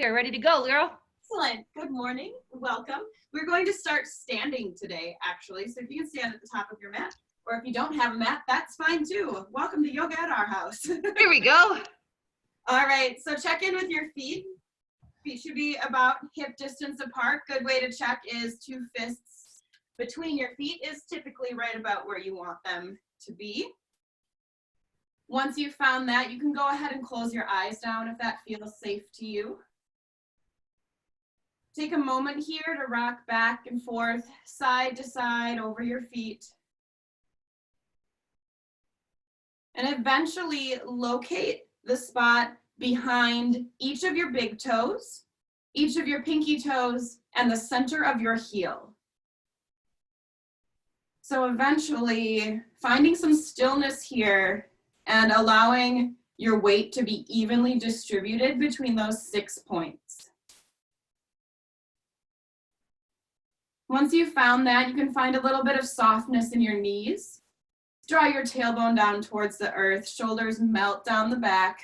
You're ready to go, girl. Excellent. Good morning. Welcome. We're going to start standing today, actually. So if you can stand at the top of your mat, or if you don't have a mat, that's fine too. Welcome to Yoga at Our House. Here we go. All right. So check in with your feet. Feet should be about hip distance apart. Good way to check is 2 fists between your feet is typically right about where you want them to be. Once you've found that, you can go ahead and close your eyes down if that feels safe to you. Take a moment here to rock back and forth, side to side over your feet. And eventually locate the spot behind each of your big toes, each of your pinky toes, and the center of your heel. So eventually finding some stillness here and allowing your weight to be evenly distributed between those 6 points. Once you've found that, you can find a little bit of softness in your knees. Draw your tailbone down towards the earth, shoulders melt down the back.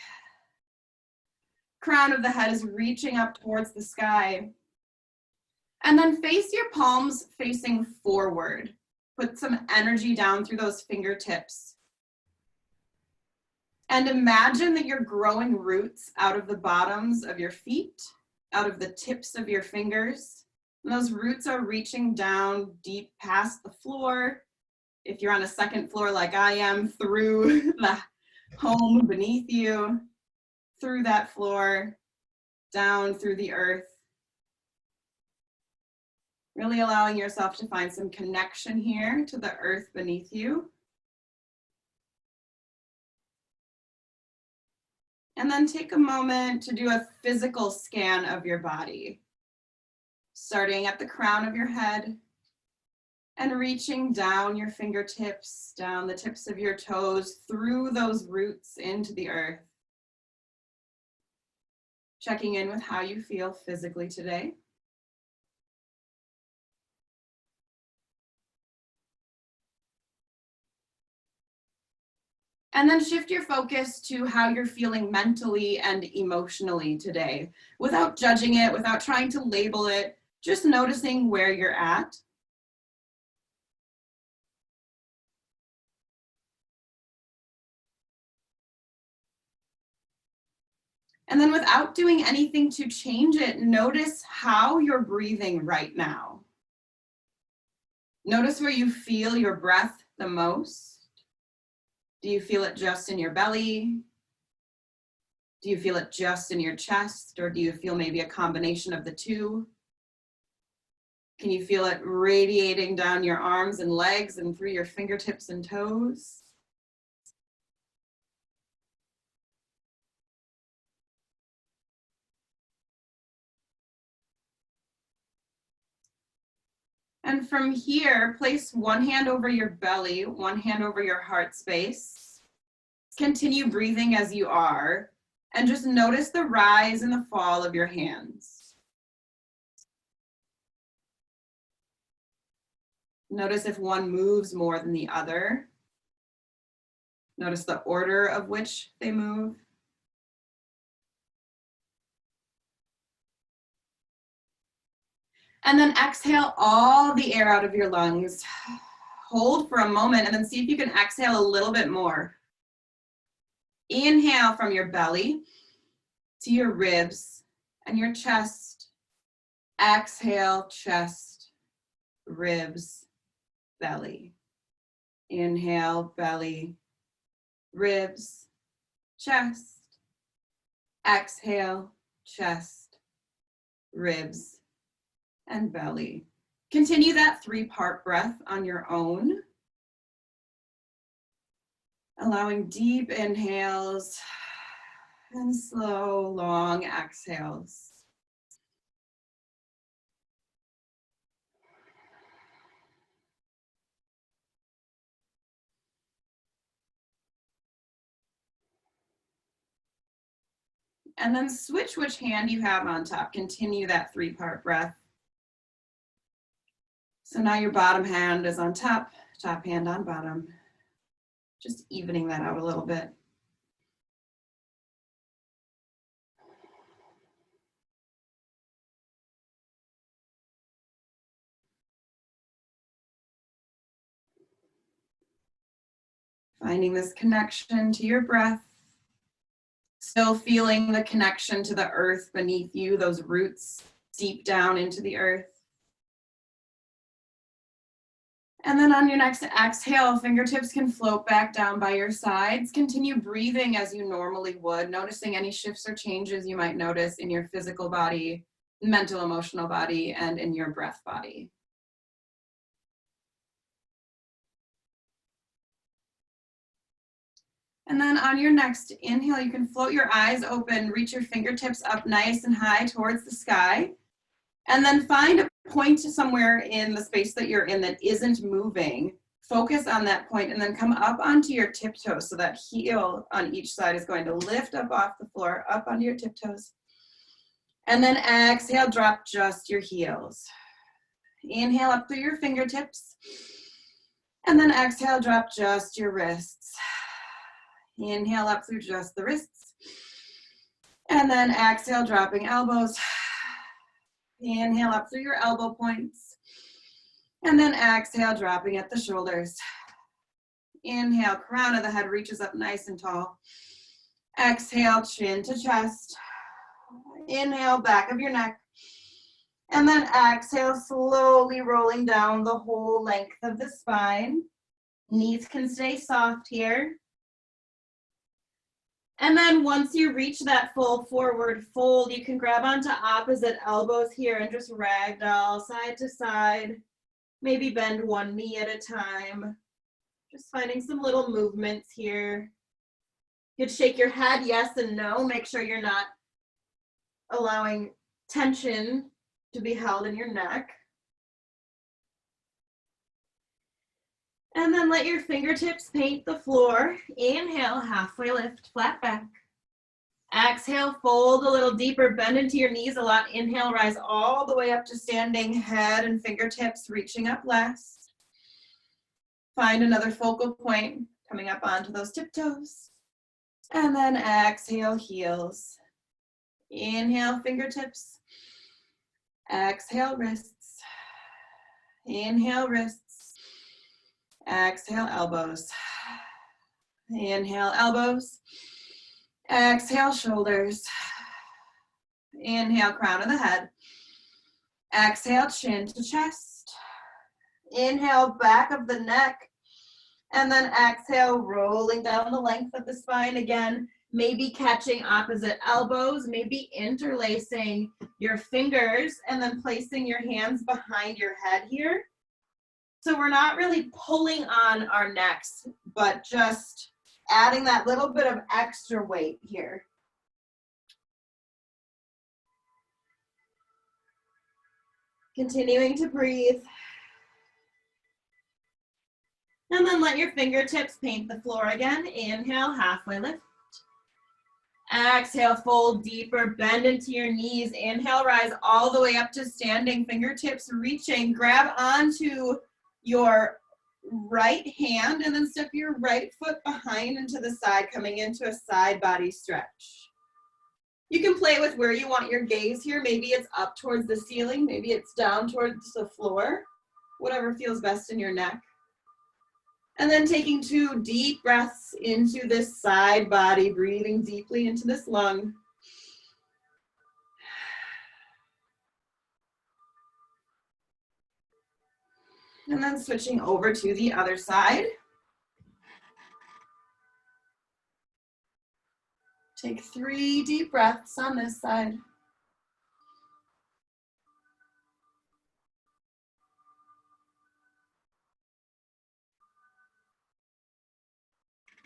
Crown of the head is reaching up towards the sky. And then face your palms facing forward. Put some energy down through those fingertips. And imagine that you're growing roots out of the bottoms of your feet, out of the tips of your fingers. And those roots are reaching down deep past the floor. If you're on a second floor like I am, through the home beneath you, through that floor, down through the earth. Really allowing yourself to find some connection here to the earth beneath you. And then take a moment to do a physical scan of your body. Starting at the crown of your head and reaching down your fingertips, down the tips of your toes, through those roots into the earth. Checking in with how you feel physically today. And then shift your focus to how you're feeling mentally and emotionally today, without judging it, without trying to label it. Just noticing where you're at. And then without doing anything to change it, notice how you're breathing right now. Notice where you feel your breath the most. Do you feel it just in your belly? Do you feel it just in your chest? Or do you feel maybe a combination of the two? Can you feel it radiating down your arms and legs and through your fingertips and toes? And from here, place one hand over your belly, one hand over your heart space. Continue breathing as you are, and just notice the rise and the fall of your hands. Notice if one moves more than the other. Notice the order of which they move. And then exhale all the air out of your lungs. Hold for a moment and then see if you can exhale a little bit more. Inhale from your belly to your ribs and your chest. Exhale, chest, ribs, belly. Inhale, belly, ribs, chest. Exhale, chest, ribs, and belly. Continue that 3-part breath on your own. Allowing deep inhales and slow, long exhales. And then switch which hand you have on top. Continue that 3-part breath. So now your bottom hand is on top, top hand on bottom. Just evening that out a little bit. Finding this connection to your breath. Still feeling the connection to the earth beneath you, those roots deep down into the earth. And then on your next exhale, fingertips can float back down by your sides. Continue breathing as you normally would, noticing any shifts or changes you might notice in your physical body, mental, emotional body, and in your breath body. And then on your next inhale, you can float your eyes open, reach your fingertips up nice and high towards the sky, and then find a point somewhere in the space that you're in that isn't moving. Focus on that point and then come up onto your tiptoes, so that heel on each side is going to lift up off the floor, up onto your tiptoes. And then exhale, drop just your heels. Inhale up through your fingertips. And then exhale, drop just your wrists. Inhale up through just the wrists. And then exhale, dropping elbows. Inhale up through your elbow points. And then exhale, dropping at the shoulders. Inhale, crown of the head reaches up nice and tall. Exhale, chin to chest. Inhale, back of your neck. And then exhale, slowly rolling down the whole length of the spine. Knees can stay soft here. And then once you reach that full forward fold, you can grab onto opposite elbows here and just ragdoll side to side. Maybe bend one knee at a time. Just finding some little movements here. You could shake your head yes and no. Make sure you're not allowing tension to be held in your neck. And then let your fingertips paint the floor. Inhale, halfway lift, flat back. Exhale, fold a little deeper, bend into your knees a lot. Inhale, rise all the way up to standing, head and fingertips reaching up last. Find another focal point, coming up onto those tiptoes. And then exhale, heels. Inhale, fingertips. Exhale, wrists. Inhale, wrists. Exhale, elbows. Inhale, elbows. Exhale, shoulders. Inhale, crown of the head. Exhale, chin to chest. Inhale, back of the neck. And then exhale, rolling down the length of the spine again. Maybe catching opposite elbows, maybe interlacing your fingers and then placing your hands behind your head here. So we're not really pulling on our necks, but just adding that little bit of extra weight here. Continuing to breathe. And then let your fingertips paint the floor again. Inhale, halfway lift. Exhale, fold deeper, bend into your knees. Inhale, rise all the way up to standing, fingertips reaching. Grab onto your right hand and then step your right foot behind and to the side, coming into a side body stretch. You can play with where you want your gaze here. Maybe it's up towards the ceiling, maybe it's down towards the floor, whatever feels best in your neck. And then taking 2 deep breaths into this side body, breathing deeply into this lung. And then switching over to the other side. Take 3 deep breaths on this side.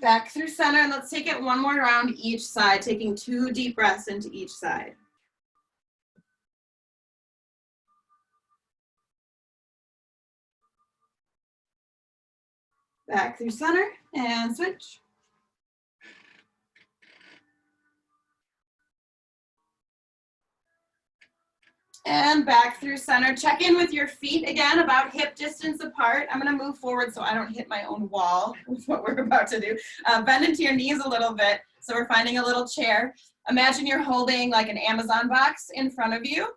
Back through center, and let's take it one more round each side, taking 2 deep breaths into each side. Back through center, and switch. And back through center. Check in with your feet again, about hip distance apart. I'm gonna move forward so I don't hit my own wall with what we're about to do. Bend into your knees a little bit. So we're finding a little chair. Imagine you're holding like an Amazon box in front of you.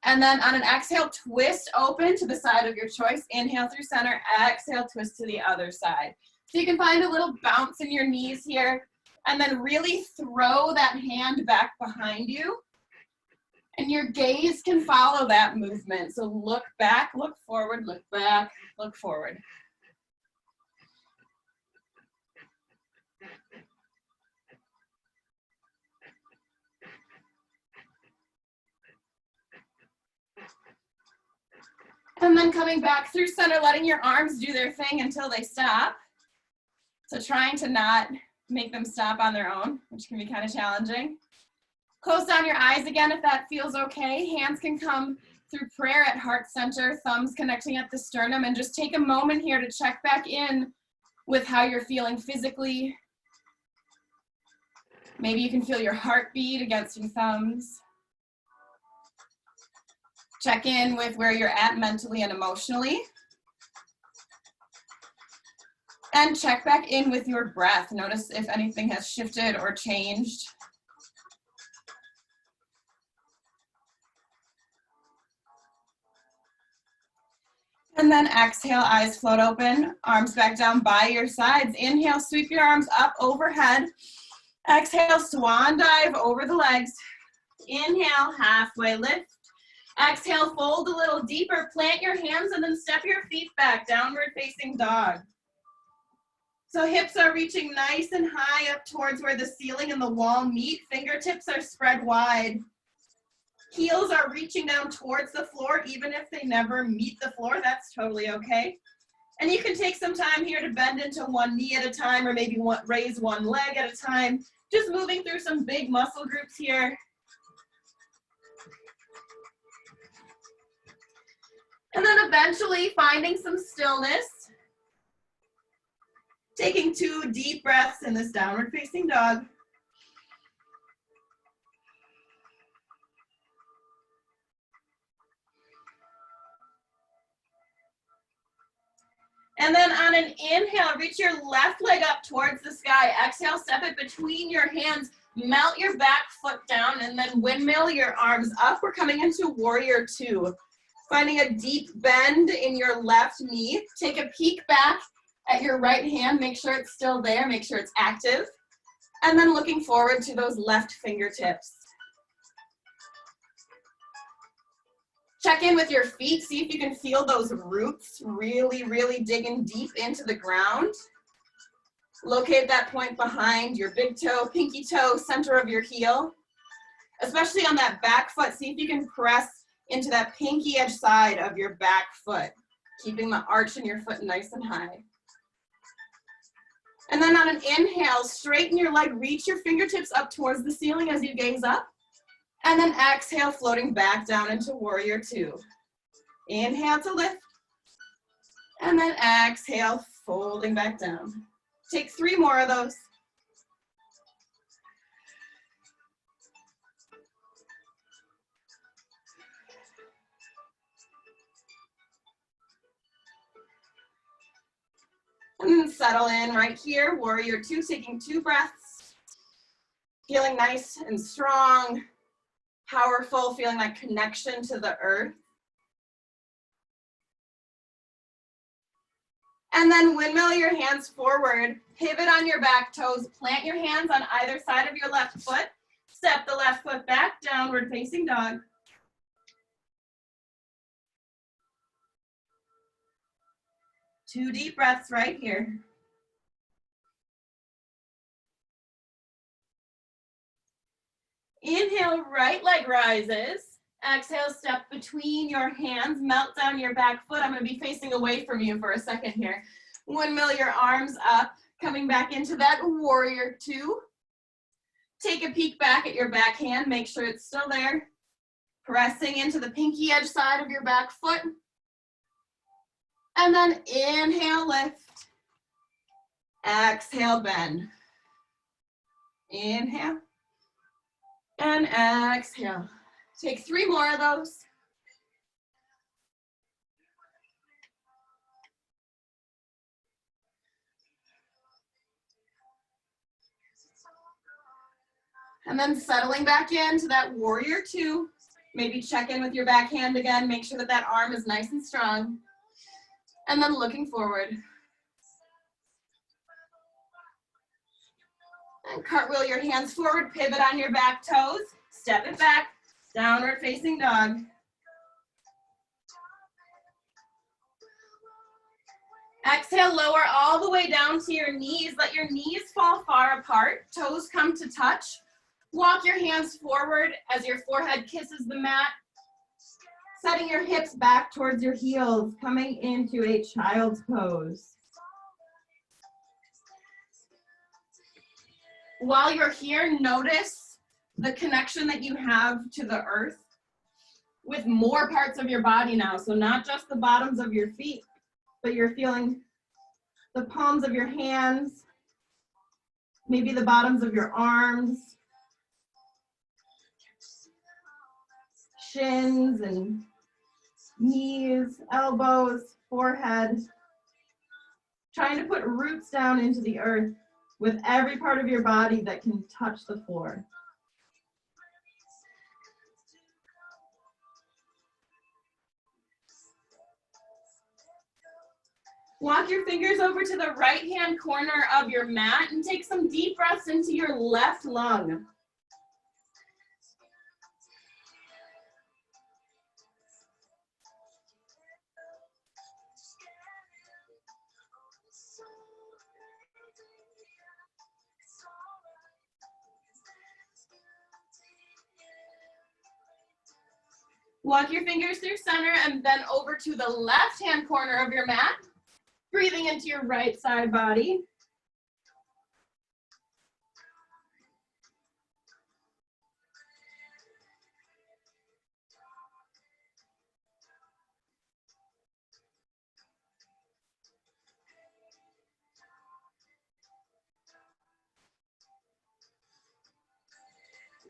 And then on an exhale, twist open to the side of your choice. Inhale through center, exhale, twist to the other side. So you can find a little bounce in your knees here, and then really throw that hand back behind you. And your gaze can follow that movement. So look back, look forward, look back, look forward. And then coming back through center, letting your arms do their thing until they stop. So trying to not make them stop on their own, which can be kind of challenging. Close down your eyes again if that feels okay. Hands can come through prayer at heart center, thumbs connecting at the sternum, and just take a moment here to check back in with how you're feeling physically. Maybe you can feel your heartbeat against your thumbs. Check in with where you're at mentally and emotionally. And check back in with your breath. Notice if anything has shifted or changed. And then exhale, eyes float open, arms back down by your sides. Inhale, sweep your arms up overhead. Exhale, swan dive over the legs. Inhale, halfway lift. Exhale, fold a little deeper, plant your hands, and then step your feet back, downward facing dog. So hips are reaching nice and high up towards where the ceiling and the wall meet. Fingertips are spread wide. Heels are reaching down towards the floor, even if they never meet the floor, that's totally okay. And you can take some time here to bend into one knee at a time, or maybe raise one leg at a time. Just moving through some big muscle groups here. And then eventually finding some stillness. Taking 2 deep breaths in this downward facing dog. And then on an inhale, reach your left leg up towards the sky. Exhale, step it between your hands. Melt your back foot down and then windmill your arms up. We're coming into warrior 2. Finding a deep bend in your left knee. Take a peek back at your right hand. Make sure it's still there. Make sure it's active. And then looking forward to those left fingertips. Check in with your feet. See if you can feel those roots really, really digging deep into the ground. Locate that point behind your big toe, pinky toe, center of your heel. Especially on that back foot, see if you can press into that pinky edge side of your back foot, keeping the arch in your foot nice and high. And then on an inhale, straighten your leg, reach your fingertips up towards the ceiling as you gaze up. And then exhale, floating back down into warrior 2. Inhale to lift. And then exhale, folding back down. Take 3 more of those. And then settle in right here, warrior 2, taking 2 breaths. Feeling nice and strong, powerful, feeling that connection to the earth. And then windmill your hands forward, pivot on your back toes, plant your hands on either side of your left foot, step the left foot back, downward facing dog. Two deep breaths right here. Inhale, right leg rises. Exhale, step between your hands, melt down your back foot. I'm going to be facing away from you for a second here. Windmill your arms up, coming back into that warrior 2. Take a peek back at your back hand, make sure it's still there. Pressing into the pinky edge side of your back foot. And then inhale, lift. Exhale, bend. Inhale. And exhale. Take 3 more of those. And then settling back into that warrior 2. Maybe check in with your back hand again. Make sure that that arm is nice and strong. And then looking forward. And cartwheel your hands forward, pivot on your back toes, step it back, downward facing dog. Exhale, lower all the way down to your knees. Let your knees fall far apart, toes come to touch. Walk your hands forward as your forehead kisses the mat. Setting your hips back towards your heels, coming into a child's pose. While you're here, notice the connection that you have to the earth with more parts of your body now. So not just the bottoms of your feet, but you're feeling the palms of your hands, maybe the bottoms of your arms, shins and knees, elbows, forehead. Trying to put roots down into the earth with every part of your body that can touch the floor. Walk your fingers over to the right-hand corner of your mat and take some deep breaths into your left lung. Walk your fingers through center and then over to the left-hand corner of your mat. Breathing into your right side body.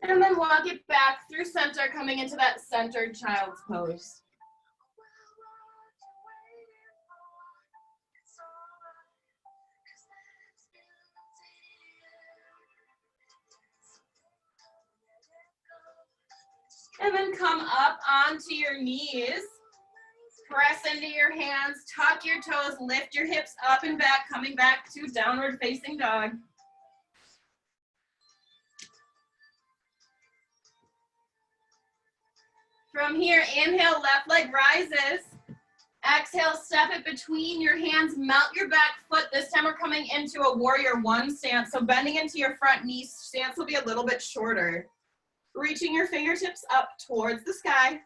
And then walk it back through center, coming into that centered child's pose. And then come up onto your knees. Press into your hands, tuck your toes, lift your hips up and back, coming back to downward facing dog. From here, inhale, left leg rises. Exhale, step it between your hands, mount your back foot. This time we're coming into a warrior one stance. So bending into your front knee, stance will be a little bit shorter. Reaching your fingertips up towards the sky.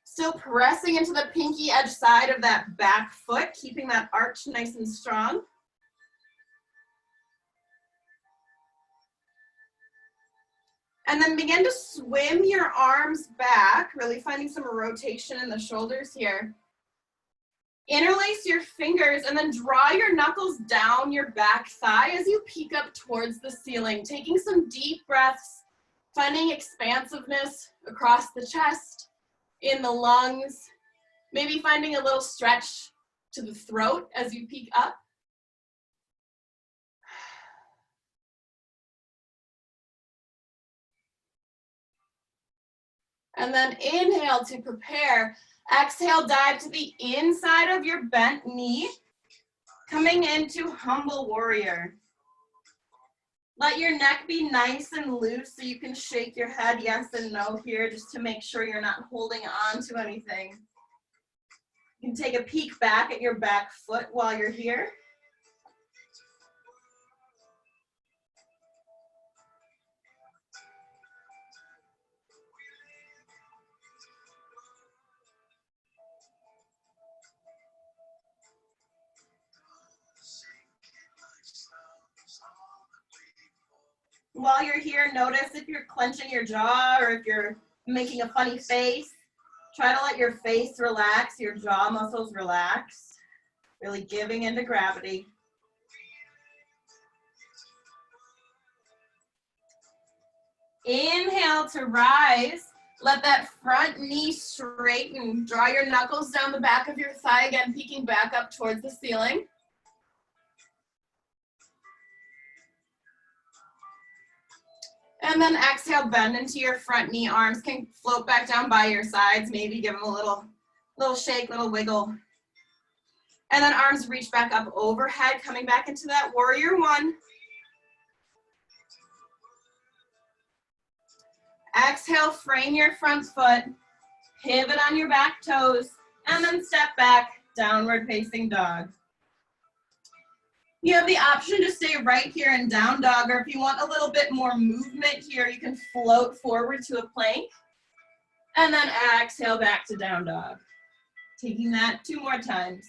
Still pressing into the pinky edge side of that back foot, keeping that arch nice and strong. And then begin to swim your arms back, really finding some rotation in the shoulders here. Interlace your fingers and then draw your knuckles down your back thigh as you peek up towards the ceiling, taking some deep breaths, finding expansiveness across the chest, in the lungs, maybe finding a little stretch to the throat as you peek up. And then inhale to prepare. Exhale, dive to the inside of your bent knee, coming into humble warrior. Let your neck be nice and loose so you can shake your head yes and no here just to make sure you're not holding on to anything. You can take a peek back at your back foot while you're here. While you're here, notice if you're clenching your jaw or if you're making a funny face. Try to let your face relax, your jaw muscles relax, really giving into gravity. Inhale to rise. Let that front knee straighten. Draw your knuckles down the back of your thigh, again, peeking back up towards the ceiling. And then exhale, bend into your front knee. Arms can float back down by your sides. Maybe give them a little shake, little wiggle. And then arms reach back up overhead, coming back into that warrior one. Exhale, frame your front foot, pivot on your back toes, and then step back, downward facing dog. You have the option to stay right here in down dog, or if you want a little bit more movement here, you can float forward to a plank, and then exhale back to down dog. Taking that 2 more times.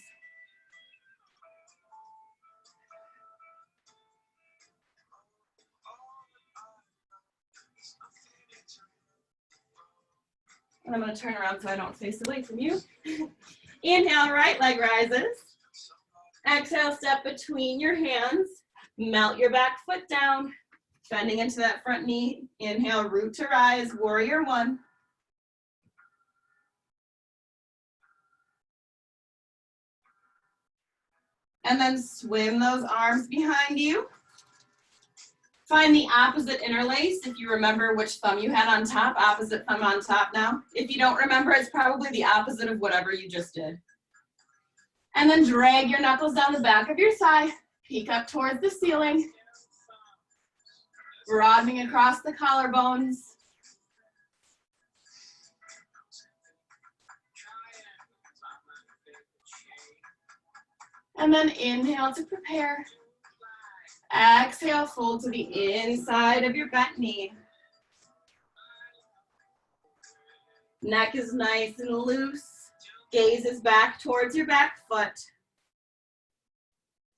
And I'm going to turn around so I don't face away from you. Inhale, right leg rises. Exhale, step between your hands. Melt your back foot down, bending into that front knee. Inhale, root to rise, warrior 1. And then swim those arms behind you. Find the opposite interlace. If you remember which thumb you had on top, opposite thumb on top now. If you don't remember, it's probably the opposite of whatever you just did. And then drag your knuckles down the back of your thigh, peek up towards the ceiling, broadening across the collarbones. And then inhale to prepare. Exhale, fold to the inside of your bent knee. Neck is nice and loose. Gaze is back towards your back foot.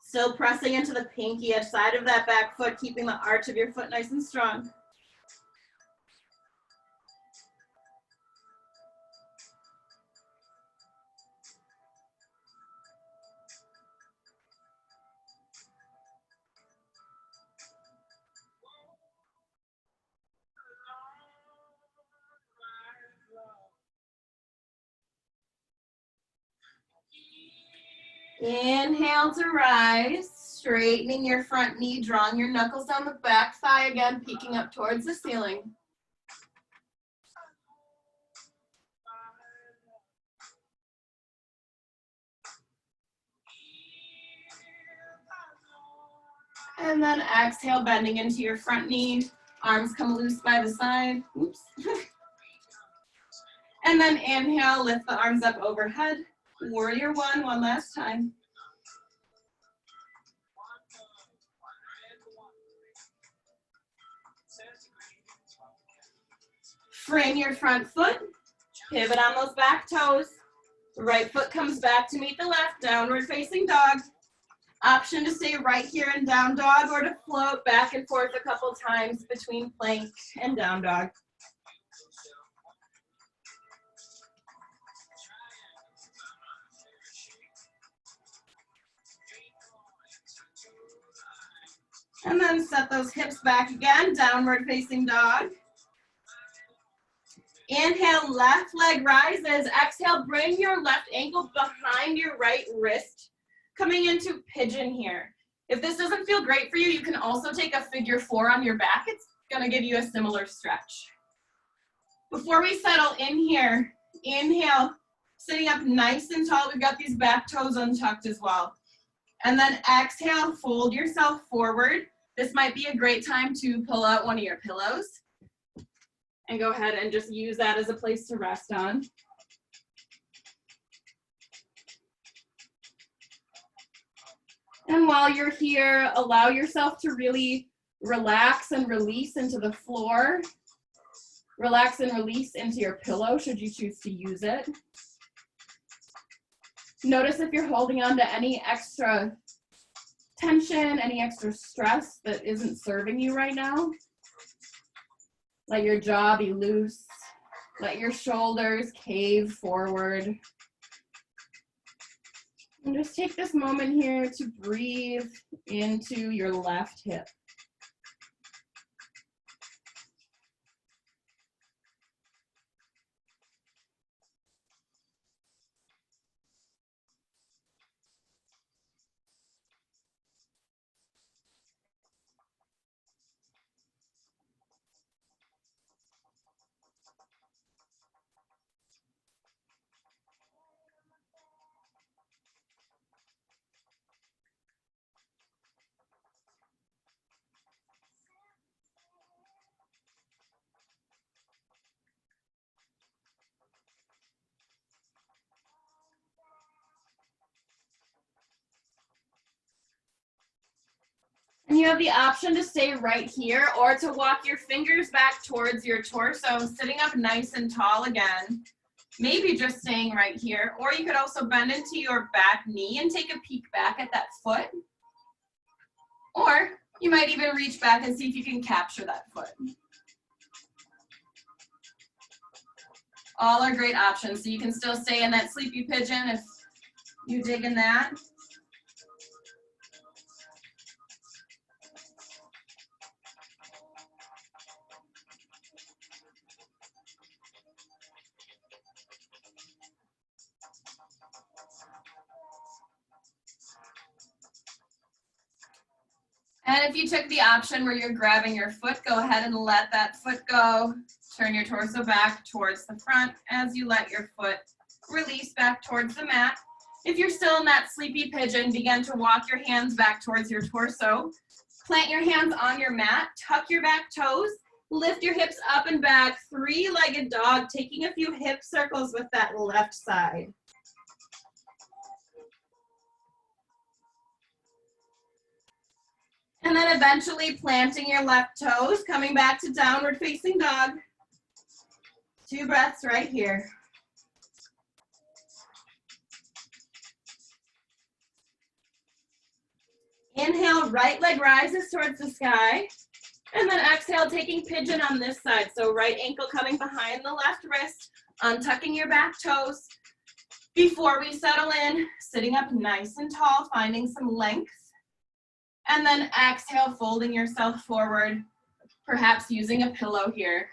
Still pressing into the pinky edge side of that back foot, keeping the arch of your foot nice and strong. Inhale to rise, straightening your front knee, drawing your knuckles down the back thigh again, peeking up towards the ceiling. And then exhale, bending into your front knee, arms come loose by the side. Oops. And then inhale, lift the arms up overhead. Warrior 1, one last time. Frame your front foot, pivot on those back toes. The right foot comes back to meet the left, downward facing dog. Option to stay right here in down dog or to float back and forth a couple times between plank and down dog. And then set those hips back again, downward facing dog. Inhale, left leg rises. Exhale, bring your left ankle behind your right wrist, coming into pigeon here. If this doesn't feel great for you, you can also take a figure 4 on your back. It's gonna give you a similar stretch. Before we settle in here, inhale, sitting up nice and tall. We've got these back toes untucked as well. And then exhale, fold yourself forward. This might be a great time to pull out one of your pillows and go ahead and just use that as a place to rest on. And while you're here, allow yourself to really relax and release into the floor. Relax and release into your pillow should you choose to use it. Notice if you're holding on to any extra tension, any extra stress that isn't serving you right now. Let your jaw be loose. Let your shoulders cave forward. And just take this moment here to breathe into your left hip. have the option to stay right here or to walk your fingers back towards your torso, sitting up nice and tall again. Maybe just staying right here, or you could also bend into your back knee and take a peek back at that foot. Or you might even reach back and see if you can capture that foot. All are great options. So you can still stay in that sleepy pigeon if you dig in that. And if you took the option where you're grabbing your foot, go ahead and let that foot go. Turn your torso back towards the front as you let your foot release back towards the mat. If you're still in that sleepy pigeon, begin to walk your hands back towards your torso. Plant your hands on your mat, tuck your back toes, lift your hips up and back, three-legged dog, taking a few hip circles with that left side. And then eventually planting your left toes, coming back to downward facing dog. 2 breaths right here. Inhale, right leg rises towards the sky. And then exhale, taking pigeon on this side. So right ankle coming behind the left wrist, untucking your back toes. Before we settle in, sitting up nice and tall, finding some length. And then exhale, folding yourself forward, perhaps using a pillow here.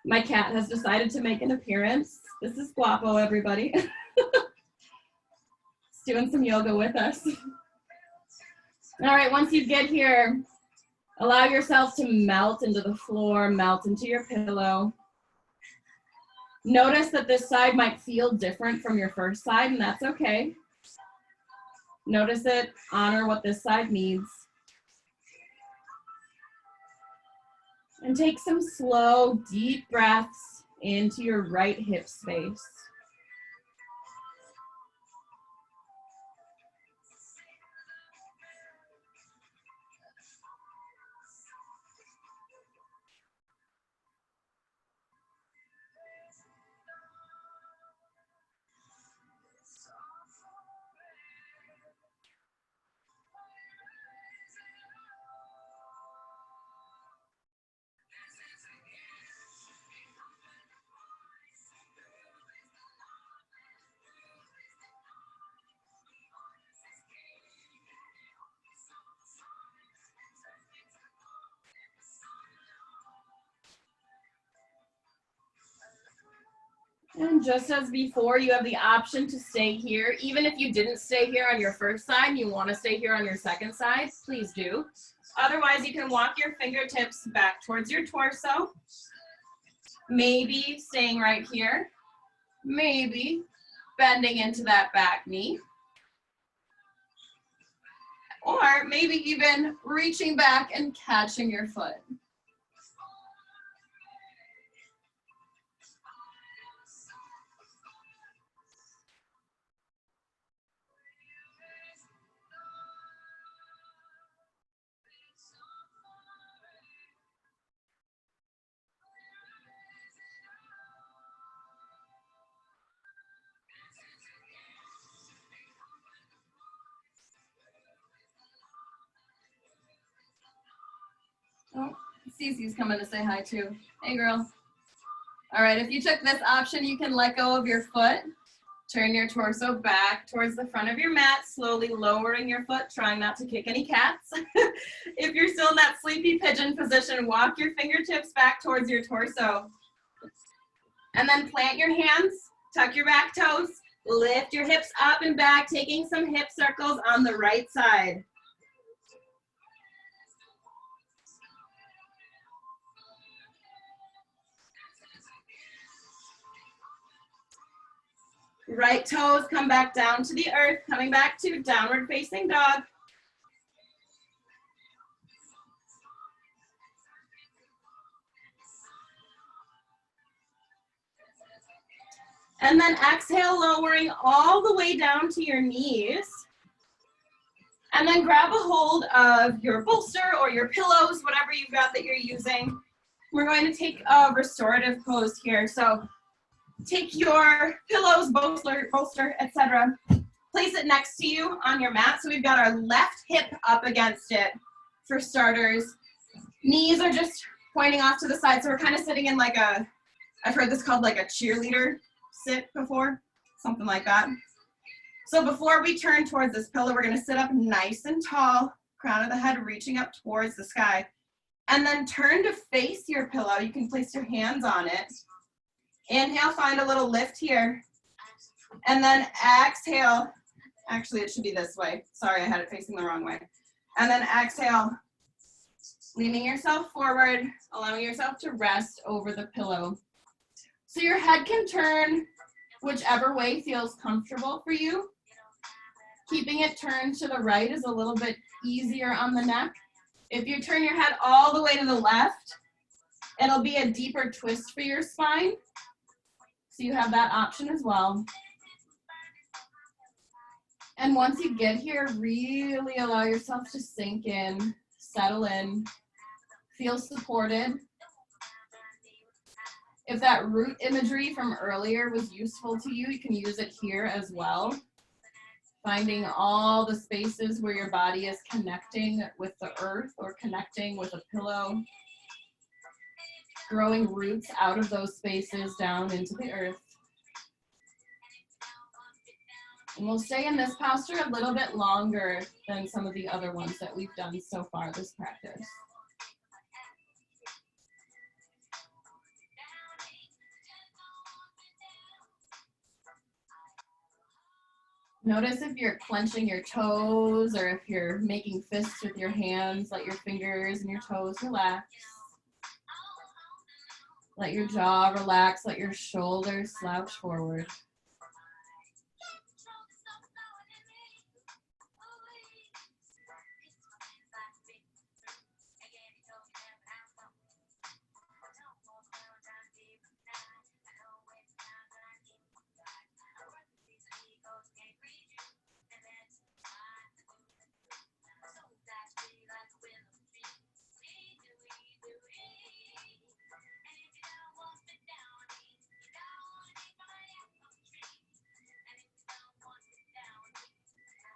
My cat has decided to make an appearance. This is Guapo, everybody. He's doing some yoga with us. All right, once you get here, allow yourself to melt into the floor, melt into your pillow. Notice that this side might feel different from your first side, and that's okay. Notice it, honor what this side needs. And take some slow, deep breaths into your right hip space. And just as before, you have the option to stay here. Even if you didn't stay here on your first side and you want to stay here on your second side, please do. Otherwise, you can walk your fingertips back towards your torso. Maybe staying right here. Maybe bending into that back knee. Or maybe even reaching back and catching your foot. Oh, Cece's coming to say hi too. Hey girl. All right, if you took this option, you can let go of your foot. Turn your torso back towards the front of your mat, slowly lowering your foot, trying not to kick any cats. If you're still in that sleepy pigeon position, walk your fingertips back towards your torso. And then plant your hands, tuck your back toes, lift your hips up and back, taking some hip circles on the right side. Right toes come back down to the earth, coming back to downward facing dog. And then exhale, lowering all the way down to your knees. And then grab a hold of your bolster or your pillows, whatever you've got that you're using. We're going to take a restorative pose here. So take your pillows, bolster, etc. Place it next to you on your mat. So we've got our left hip up against it for starters. Knees are just pointing off to the side. So we're kind of sitting in like a, I've heard this called like a cheerleader sit before, something like that. So before we turn towards this pillow, we're gonna sit up nice and tall, crown of the head reaching up towards the sky. And then turn to face your pillow. You can place your hands on it. Inhale, find a little lift here. And then exhale. Actually, it should be this way. Sorry, I had it facing the wrong way. And then exhale, leaning yourself forward, allowing yourself to rest over the pillow. So your head can turn whichever way feels comfortable for you. Keeping it turned to the right is a little bit easier on the neck. If you turn your head all the way to the left, it'll be a deeper twist for your spine. So you have that option as well. And once you get here, really allow yourself to sink in, settle in, feel supported. If that root imagery from earlier was useful to you, you can use it here as well. Finding all the spaces where your body is connecting with the earth or connecting with a pillow. Growing roots out of those spaces down into the earth. And we'll stay in this posture a little bit longer than some of the other ones that we've done so far this practice. Notice if you're clenching your toes or if you're making fists with your hands, let your fingers and your toes relax. Let your jaw relax, let your shoulders slouch forward.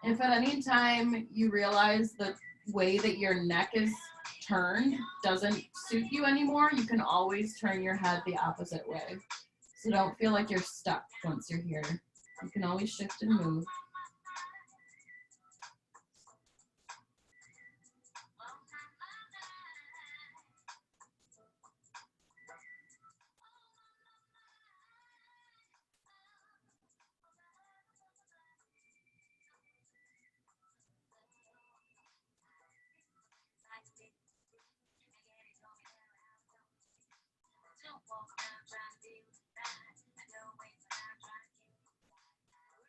If at any time you realize the way that your neck is turned doesn't suit you anymore, you can always turn your head the opposite way. So don't feel like you're stuck once you're here. You can always shift and move.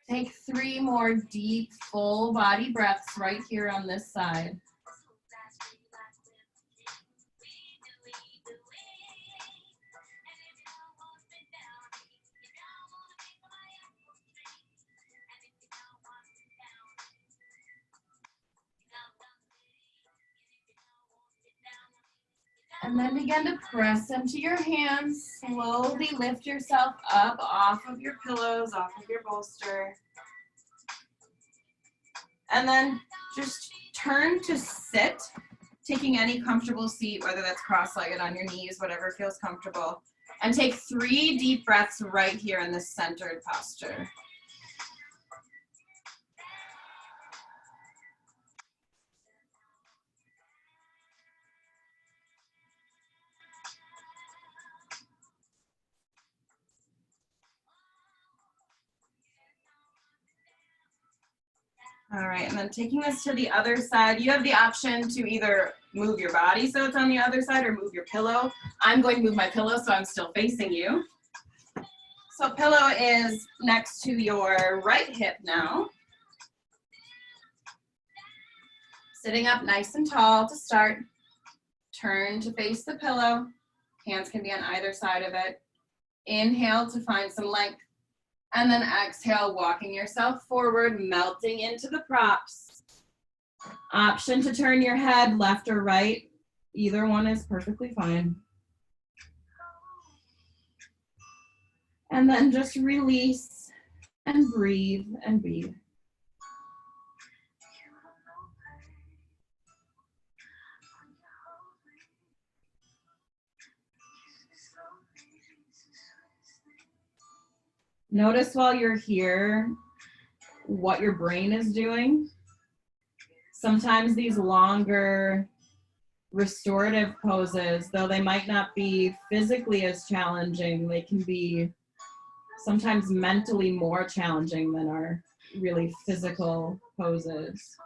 Take 3 more deep, full body breaths right here on this side. And then begin to press into your hands. Slowly lift yourself up off of your pillows, off of your bolster. And then just turn to sit, taking any comfortable seat, whether that's cross-legged on your knees, whatever feels comfortable. And take 3 deep breaths right here in this centered posture. All right, and then taking this to the other side, you have the option to either move your body so it's on the other side or move your pillow. I'm going to move my pillow so I'm still facing you. So pillow is next to your right hip now. Sitting up nice and tall to start. Turn to face the pillow. Hands can be on either side of it. Inhale to find some length. And then exhale, walking yourself forward, melting into the props. Option to turn your head left or right. Either one is perfectly fine. And then just release and breathe and breathe. Notice while you're here what your brain is doing. Sometimes these longer restorative poses, though they might not be physically as challenging, they can be sometimes mentally more challenging than our really physical poses.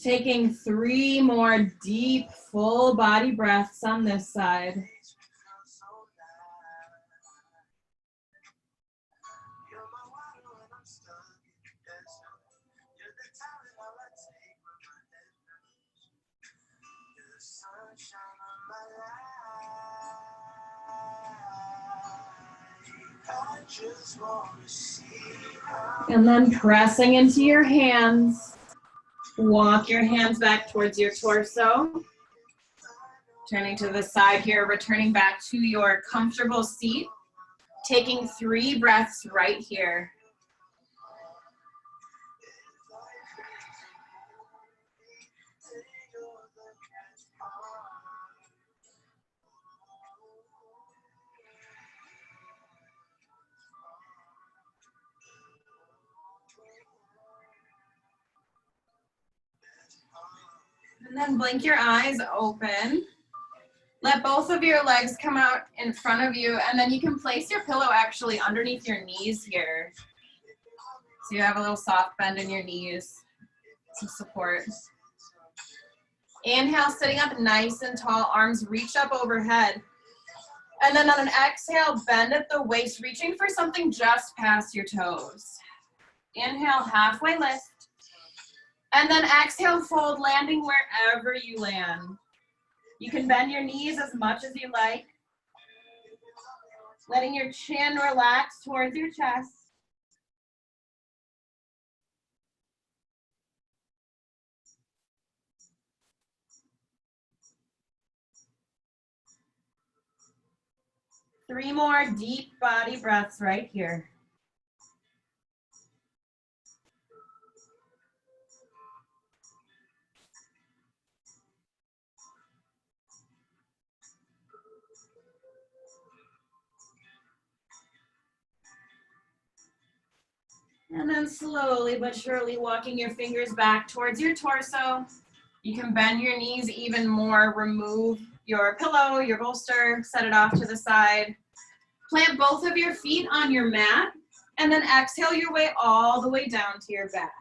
Taking 3 more deep, full body breaths on this side. And then pressing into your hands. Walk your hands back towards your torso. Turning to the side here, returning back to your comfortable seat. Taking 3 breaths right here. And then blink your eyes open. Let both of your legs come out in front of you, and then you can place your pillow actually underneath your knees here. So you have a little soft bend in your knees, some support. Inhale, sitting up nice and tall, arms reach up overhead. And then on an exhale, bend at the waist, reaching for something just past your toes. Inhale, halfway lift. And then exhale, fold, landing wherever you land. You can bend your knees as much as you like. Letting your chin relax towards your chest. Three more deep body breaths right here. And then slowly but surely walking your fingers back towards your torso. You can bend your knees even more, remove your pillow, your bolster, set it off to the side. Plant both of your feet on your mat, and then exhale your way all the way down to your back.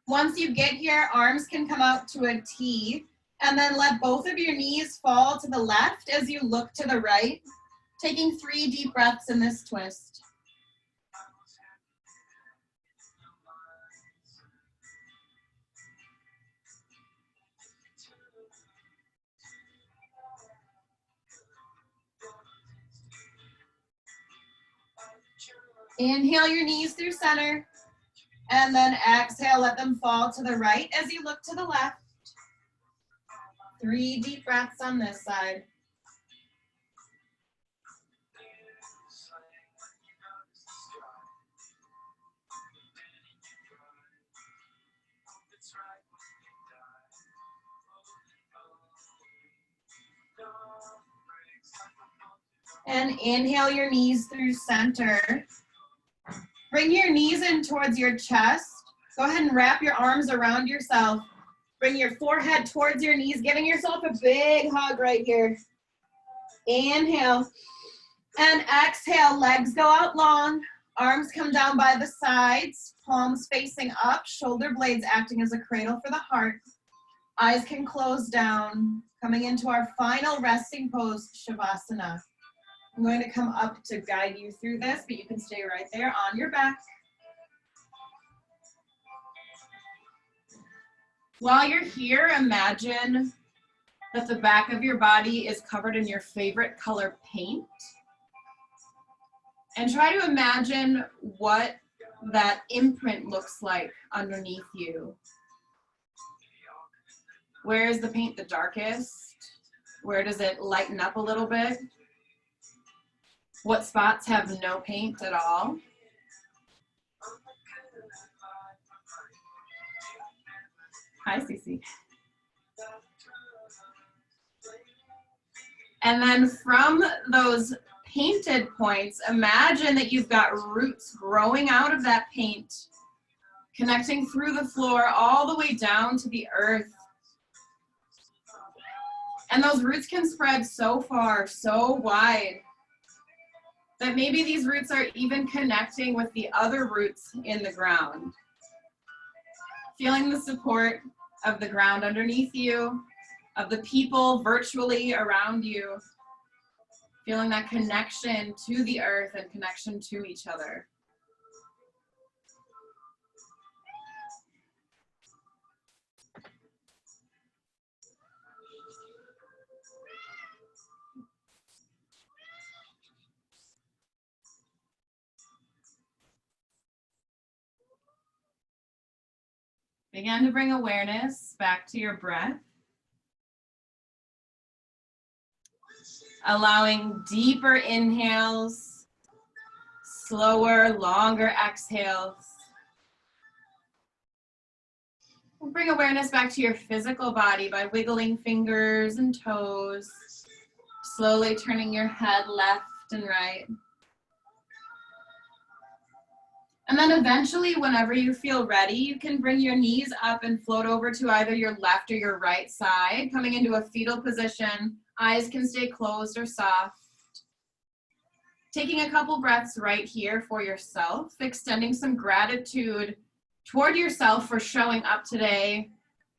Once you get here, arms can come out to a T, and then let both of your knees fall to the left as you look to the right, taking 3 deep breaths in this twist. Inhale your knees through center, and then exhale, let them fall to the right as you look to the left. 3 deep breaths on this side. And inhale your knees through center. Bring your knees in towards your chest. Go ahead and wrap your arms around yourself. Bring your forehead towards your knees, giving yourself a big hug right here. Inhale. And exhale, legs go out long. Arms come down by the sides. Palms facing up. Shoulder blades acting as a cradle for the heart. Eyes can close down. Coming into our final resting pose, Shavasana. I'm going to come up to guide you through this, but you can stay right there on your back. While you're here, imagine that the back of your body is covered in your favorite color paint. And try to imagine what that imprint looks like underneath you. Where is the paint the darkest? Where does it lighten up a little bit? What spots have no paint at all? Hi, Cece. And then from those painted points, imagine that you've got roots growing out of that paint, connecting through the floor all the way down to the earth. And those roots can spread so far, so wide, that maybe these roots are even connecting with the other roots in the ground. Feeling the support of the ground underneath you, of the people virtually around you, feeling that connection to the earth and connection to each other. Begin to bring awareness back to your breath. Allowing deeper inhales, slower, longer exhales. Bring awareness back to your physical body by wiggling fingers and toes, slowly turning your head left and right. And then eventually, whenever you feel ready, you can bring your knees up and float over to either your left or your right side, coming into a fetal position. Eyes can stay closed or soft. Taking a couple breaths right here for yourself, extending some gratitude toward yourself for showing up today,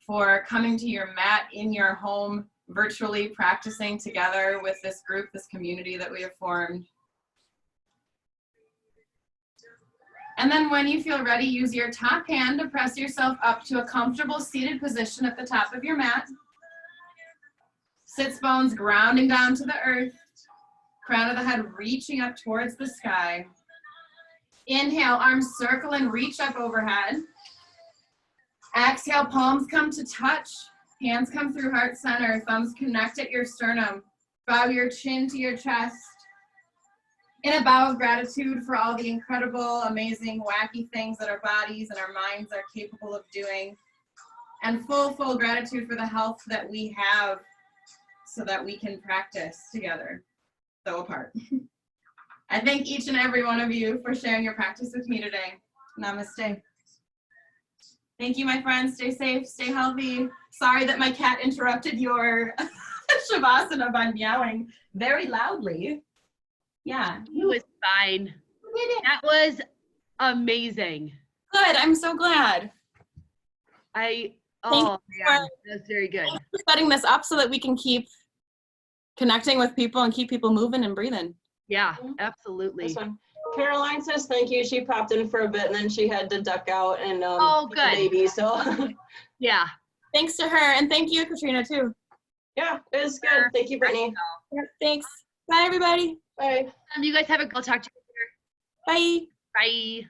for coming to your mat in your home, virtually practicing together with this group, this community that we have formed. And then when you feel ready, use your top hand to press yourself up to a comfortable seated position at the top of your mat. Sits bones grounding down to the earth. Crown of the head reaching up towards the sky. Inhale, arms circle and reach up overhead. Exhale, palms come to touch. Hands come through heart center. Thumbs connect at your sternum. Bow your chin to your chest. In a bow of gratitude for all the incredible, amazing, wacky things that our bodies and our minds are capable of doing. And full gratitude for the health that we have so that we can practice together, so apart. I thank each and every one of you for sharing your practice with me today. Namaste. Thank you, my friends. Stay safe, stay healthy. Sorry that my cat interrupted your Shavasana by meowing very loudly. Yeah. It was fine. That was amazing. Good. I'm so glad. Oh man, that's very good. Thanks for setting this up so that we can keep connecting with people and keep people moving and breathing. Yeah, absolutely. Caroline says thank you. She popped in for a bit and then she had to duck out and good. the baby. So yeah. Thanks to her, and thank you, Katrina, too. Yeah, it was good. Thank you, Brittany. Yeah, thanks. Bye, everybody. Bye. You guys have a good. I'll talk to you later. Bye. Bye.